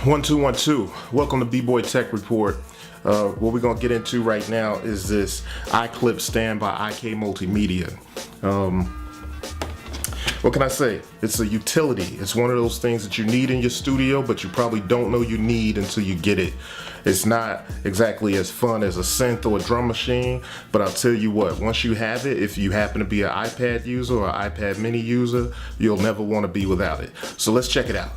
1212. Welcome to B-Boy Tech Report. What we're gonna get into right now is this iKlip stand by IK Multimedia. What can I say? It's a utility. It's one of those things that you need in your studio, but you probably don't know you need until you get it. It's not exactly as fun as a synth or a drum machine, but I'll tell you what, once you have it, if you happen to be an iPad user or an iPad mini user, you'll never want to be without it. So let's check it out.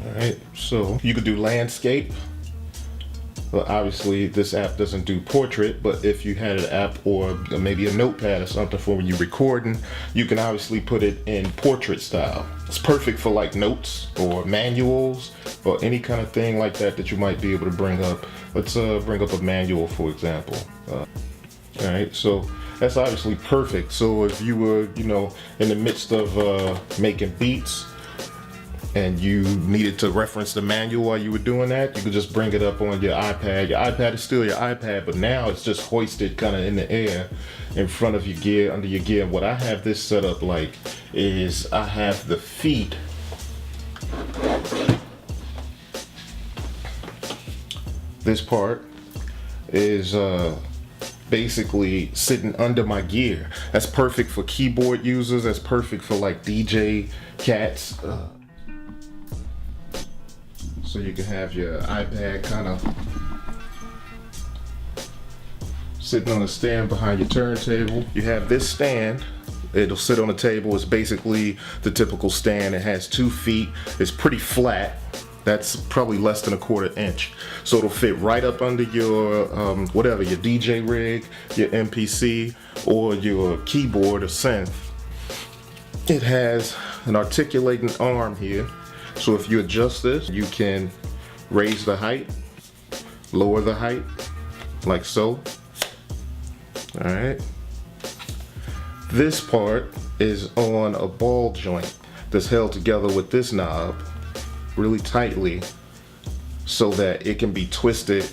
Alright, so you could do landscape. Well, obviously this app doesn't do portrait, but if you had an app or maybe a notepad or something for when you're recording, you can obviously put it in portrait style. It's perfect for like notes or manuals or any kind of thing like that that you might be able to bring up. Let's bring up a manual, for example. Alright, so that's obviously perfect. So if you were, in the midst of making beats, and you needed to reference the manual while you were doing that, you could just bring it up on your iPad. Your iPad is still your iPad, but now it's just hoisted kind of in the air in front of your gear, under your gear. What I have this set up like is I have the feet this part is basically sitting under my gear. That's perfect for keyboard users. That's perfect for like DJ cats. So you can have your iPad kind of sitting on a stand behind your turntable. You have this stand, it'll sit on the table. It's basically the typical stand. It has 2 feet. It's pretty flat. That's probably less than a 1/4 inch. So it'll fit right up under your, whatever, your DJ rig, your MPC, or your keyboard or synth. It has an articulating arm here. So if you adjust this, you can raise the height, lower the height, like so. All right. This part is on a ball joint that's held together with this knob really tightly so that it can be twisted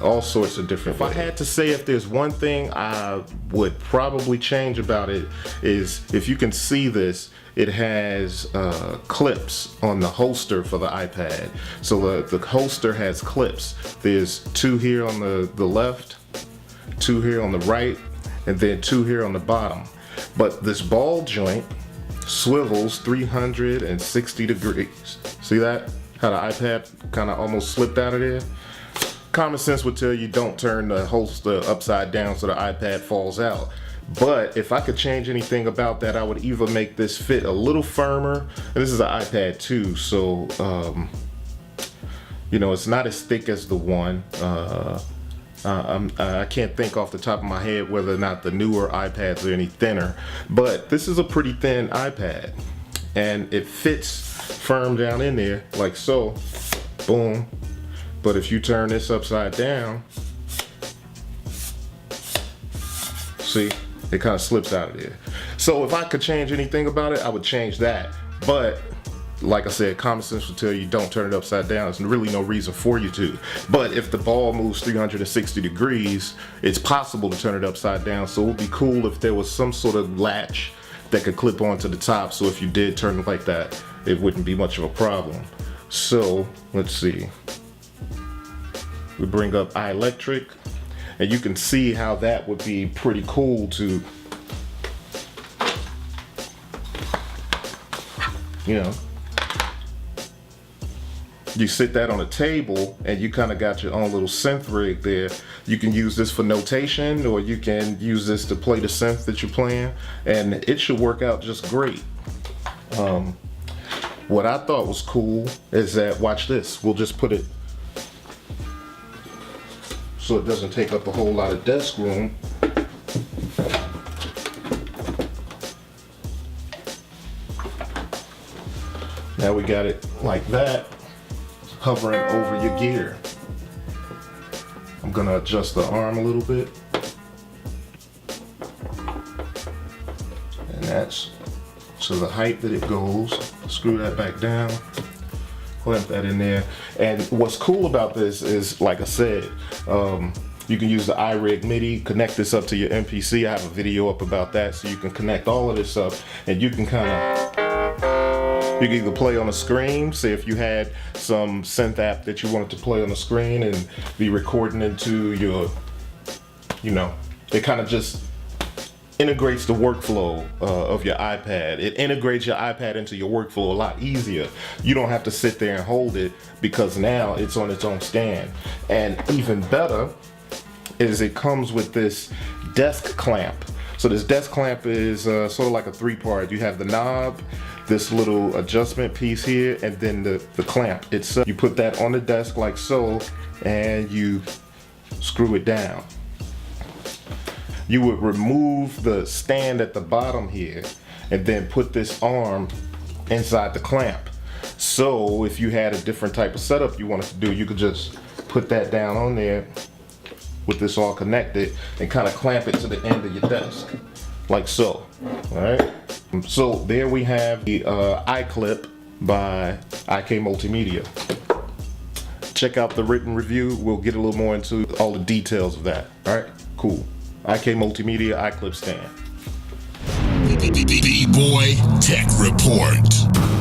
all sorts of different ways. If I had to say if there's one thing I would probably change about it is, if you can see this, it has clips on the holster for the iPad. So the holster has clips. There's 2 here on the left, 2 here on the right, and then 2 here on the bottom. But this ball joint swivels 360 degrees. See that? How the iPad kind of almost slipped out of there? Common sense would tell you don't turn the holster upside down so the iPad falls out. But if I could change anything about that, I would either make this fit a little firmer. And this is an iPad 2, so it's not as thick as the one. I can't think off the top of my head whether or not the newer iPads are any thinner, but this is a pretty thin iPad, and it fits firm down in there like so. Boom. But if you turn this upside down, see, it kind of slips out of there. So if I could change anything about it, I would change that. But like I said, common sense would tell you don't turn it upside down. There's really no reason for you to. But if the ball moves 360 degrees, it's possible to turn it upside down. So it would be cool if there was some sort of latch that could clip onto the top. So if you did turn it like that, it wouldn't be much of a problem. So let's see. We bring up iElectric, and you can see how that would be pretty cool to, you sit that on a table and you kind of got your own little synth rig there. You can use this for notation, or you can use this to play the synth that you're playing, and it should work out just great. What I thought was cool is that, watch this, we'll just put it so it doesn't take up a whole lot of desk room. Now we got it like that, hovering over your gear. I'm gonna adjust the arm a little bit. And that's to the height that it goes. Screw that back down. Clamp that in there. And what's cool about this is, like I said, you can use the iRig MIDI, connect this up to your MPC. I have a video up about that, so you can connect all of this up, and you can you can either play on the screen, say if you had some synth app that you wanted to play on the screen and be recording into your, it kind of just integrates the workflow of your iPad. It integrates your iPad into your workflow a lot easier. You don't have to sit there and hold it because now it's on its own stand. And even better is it comes with this desk clamp. So this desk clamp is sort of like a three-part. You have the knob, this little adjustment piece here, and then the clamp itself. You put that on the desk like so, and you screw it down. You would remove the stand at the bottom here and then put this arm inside the clamp. So if you had a different type of setup you wanted to do, you could just put that down on there with this all connected and kind of clamp it to the end of your desk, like so. All right. So there we have the iKlip by IK Multimedia. Check out the written review. We'll get a little more into all the details of that. All right, cool. IK Multimedia iKlip stand. D-Boy Tech Report.